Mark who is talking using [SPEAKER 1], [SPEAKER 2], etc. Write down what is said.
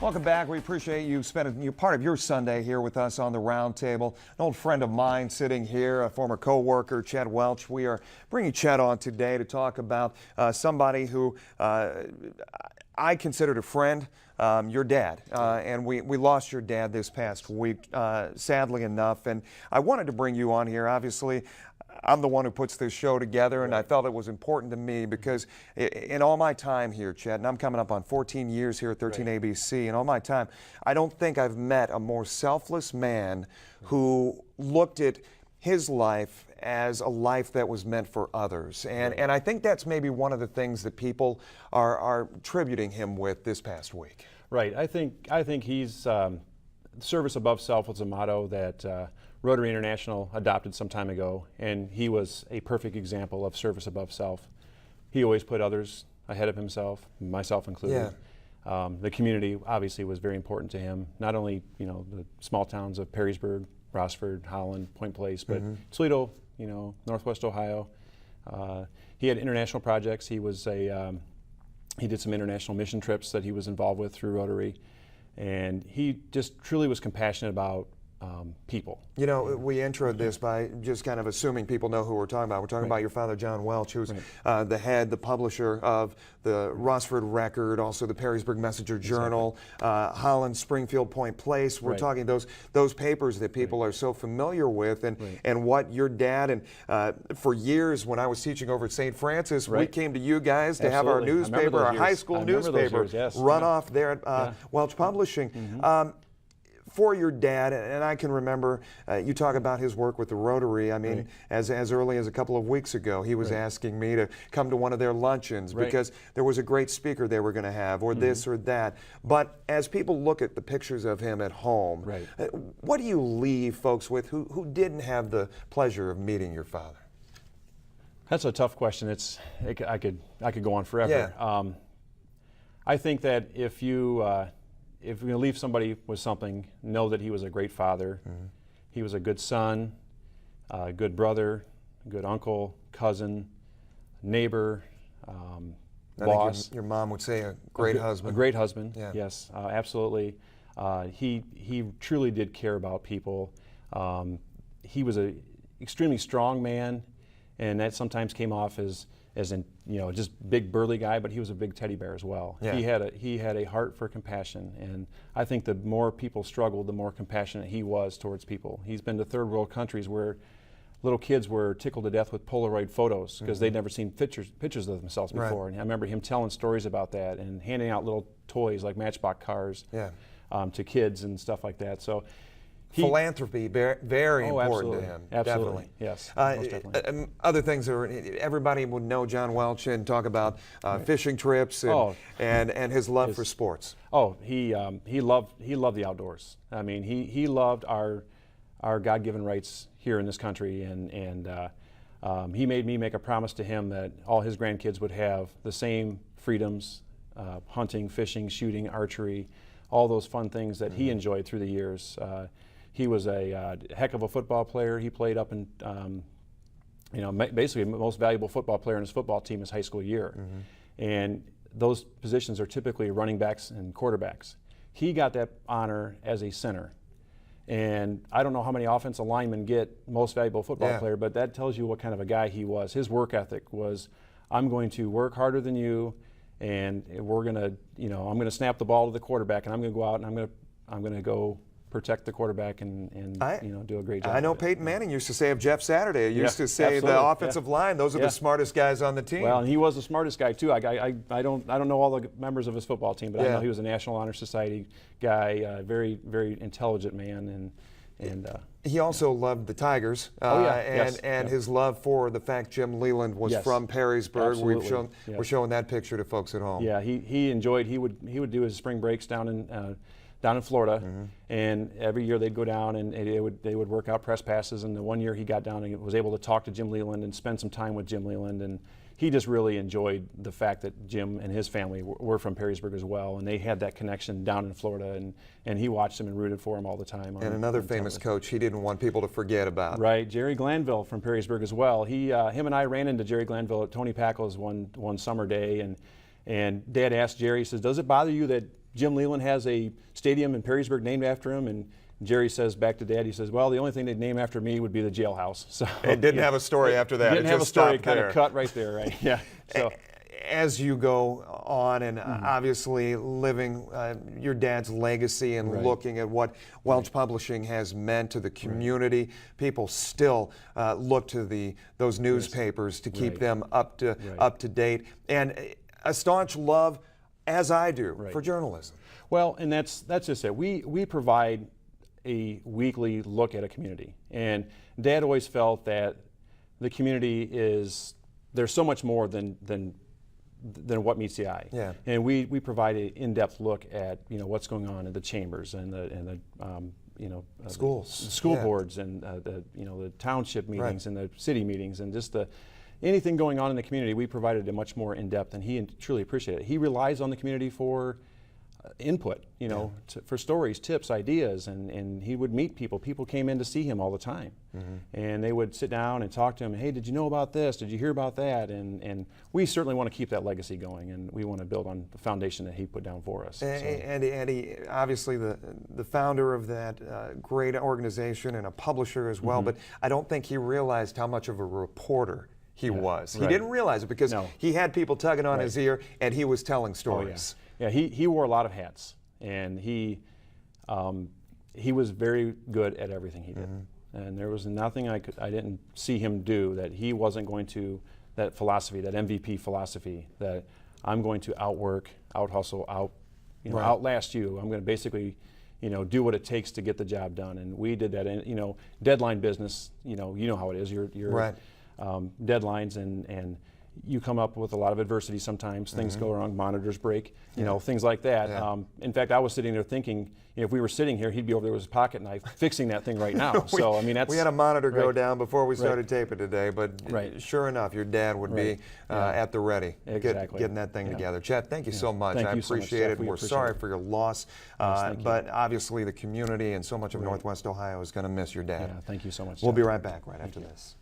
[SPEAKER 1] Welcome back. We appreciate you spending part of your Sunday here with us on the Roundtable. An old friend of mine sitting here, a former co-worker, Chet Welch. We are bringing Chet on today to talk about somebody who I considered a friend, your dad. And we lost your dad this past week, sadly enough. And I wanted to bring you on here. Obviously, I'm the one who puts this show together, and I felt it was important to me because in all my time here, Chet, and I'm coming up on 14 years here at 13 ABC, in all my time, I don't think I've met a more selfless man who looked at his life as a life that was meant for others. And I think that's maybe one of the things that people are tributing him with this past week.
[SPEAKER 2] Right. I think he's service above self was a motto that Rotary International adopted some time ago, and he was a perfect example of service above self. He always put others ahead of himself, myself included. Yeah. The community obviously was very important to him, not only the small towns of Perrysburg, Rossford, Holland, Point Place, but Toledo, Northwest Ohio. He had international projects. He was he did some international mission trips that he was involved with through Rotary, and he just truly was compassionate about people.
[SPEAKER 1] You know, we introed this by just kind of assuming people know who we're talking about. We're talking about your father, John Welch, who's the publisher of the Rossford Record, also the Perrysburg Messenger Journal, Holland, Springfield, Point Place. We're talking those papers that people are so familiar with, and what your dad, and for years when I was teaching over at St. Francis, we came to you guys to have our newspaper, our high school newspaper, run off there at Welch Publishing. For your dad, and I can remember you talk about his work with the Rotary. I mean, as early as a couple of weeks ago, he was asking me to come to one of their luncheons because there was a great speaker they were going to have, or this or that. But as people look at the pictures of him at home, what do you leave folks with who didn't have the pleasure of meeting your father?
[SPEAKER 2] That's a tough question. I could go on forever. Yeah. I think that if you leave somebody with something, know that he was a great father. He was a good son, a good brother, a good uncle, cousin, neighbor, boss.
[SPEAKER 1] Think your mom would say a great husband.
[SPEAKER 2] A great husband, yes, absolutely. He truly did care about people. He was an extremely strong man, and that sometimes came off as in just big burly guy, but he was a big teddy bear as well. Yeah. He had a heart for compassion, and I think the more people struggled, the more compassionate he was towards people. He's been to third world countries where little kids were tickled to death with Polaroid photos because they'd never seen pictures of themselves before. And I remember him telling stories about that and handing out little toys like Matchbox cars to kids and stuff like that. So.
[SPEAKER 1] Philanthropy, very important to him.
[SPEAKER 2] Absolutely, yes. Most definitely.
[SPEAKER 1] Other things everybody would know John Welch and talk about fishing trips and his love for sports.
[SPEAKER 2] Oh, he loved the outdoors. I mean, he loved our God-given rights here in this country, and he made me make a promise to him that all his grandkids would have the same freedoms, hunting, fishing, shooting, archery, all those fun things that he enjoyed through the years. He was a heck of a football player. He played up in, basically the most valuable football player in his football team his high school year. And those positions are typically running backs and quarterbacks. He got that honor as a center. And I don't know how many offensive linemen get most valuable football player, but that tells you what kind of a guy he was. His work ethic was, I'm going to work harder than you, and we're going to, I'm going to snap the ball to the quarterback, and I'm going to go out and I'm going to go protect the quarterback and do a great job.
[SPEAKER 1] I know Peyton Manning used to say of Jeff Saturday, he used to say the offensive line, those are the smartest guys on the team.
[SPEAKER 2] Well, and he was the smartest guy too. I don't know all the members of his football team, but I know he was a National Honor Society guy, very, very intelligent man, and
[SPEAKER 1] he also loved the Tigers, and his love for the fact Jim Leland was from Perrysburg. We're showing that picture to folks at home.
[SPEAKER 2] Yeah, he enjoyed. He would do his spring breaks down in Florida, and every year they'd go down and they would work out press passes. And the one year he got down and was able to talk to Jim Leland and spend some time with Jim Leland, and he just really enjoyed the fact that Jim and his family were from Perrysburg as well, and they had that connection down in Florida, and he watched him and rooted for him all the time.
[SPEAKER 1] And another famous coach he didn't want people to forget about.
[SPEAKER 2] Right, Jerry Glanville from Perrysburg as well. Him and I ran into Jerry Glanville at Tony Packle's one summer day, and Dad asked Jerry, he says, does it bother you that Jim Leland has a stadium in Perrysburg named after him, and Jerry says back to Dad, he says, well, the only thing they'd name after me would be the jailhouse. So
[SPEAKER 1] it didn't have a story after that.
[SPEAKER 2] Didn't
[SPEAKER 1] it
[SPEAKER 2] have
[SPEAKER 1] just
[SPEAKER 2] a story.
[SPEAKER 1] stopped
[SPEAKER 2] Kind
[SPEAKER 1] there.
[SPEAKER 2] of cut right there, right? Yeah. So.
[SPEAKER 1] As you go on and obviously living your dad's legacy and looking at what Welch Publishing has meant to the community, people still look to those newspapers to keep them up to date, and a staunch love, as I do, for journalism.
[SPEAKER 2] Well, and that's just it. We provide a weekly look at a community, and Dad always felt that the community there's so much more than what meets the eye.
[SPEAKER 1] Yeah.
[SPEAKER 2] And we provide an in-depth look at what's going on in the chambers and the
[SPEAKER 1] schools,
[SPEAKER 2] the school boards, and the township meetings and the city meetings, and just anything going on in the community. We provided it much more in-depth, and he truly appreciated it. He relies on the community for input, for stories, tips, ideas, and he would meet people. People came in to see him all the time, and they would sit down and talk to him. Hey, did you know about this? Did you hear about that? And we certainly want to keep that legacy going, and we want to build on the foundation that he put down for us.
[SPEAKER 1] And he obviously the founder of that great organization and a publisher as well, but I don't think he realized how much of a reporter he was. He didn't realize it because he had people tugging on his ear, and he was telling stories.
[SPEAKER 2] Yeah, he wore a lot of hats, and he was very good at everything he did. And there was nothing I didn't see him do that he wasn't going to, that philosophy, that MVP philosophy, that I'm going to outwork, out-hustle, outlast you. I'm going to basically, do what it takes to get the job done. And we did that. And deadline business, you know how it is. You're deadlines, and you come up with a lot of adversity sometimes. Things go wrong, monitors break, things like that.
[SPEAKER 1] Yeah.
[SPEAKER 2] In fact, I was sitting there thinking, if we were sitting here, he'd be over there with his pocket knife fixing that thing right now. So, I mean,
[SPEAKER 1] we had a monitor go down before we started taping today, but sure enough, your dad would be at the ready, getting that thing together. Chet, thank you so much. I appreciate it. We're sorry for your loss, but obviously the community and so much of Northwest Ohio is going to miss your dad.
[SPEAKER 2] Yeah, thank you so much.
[SPEAKER 1] We'll be right back right after this.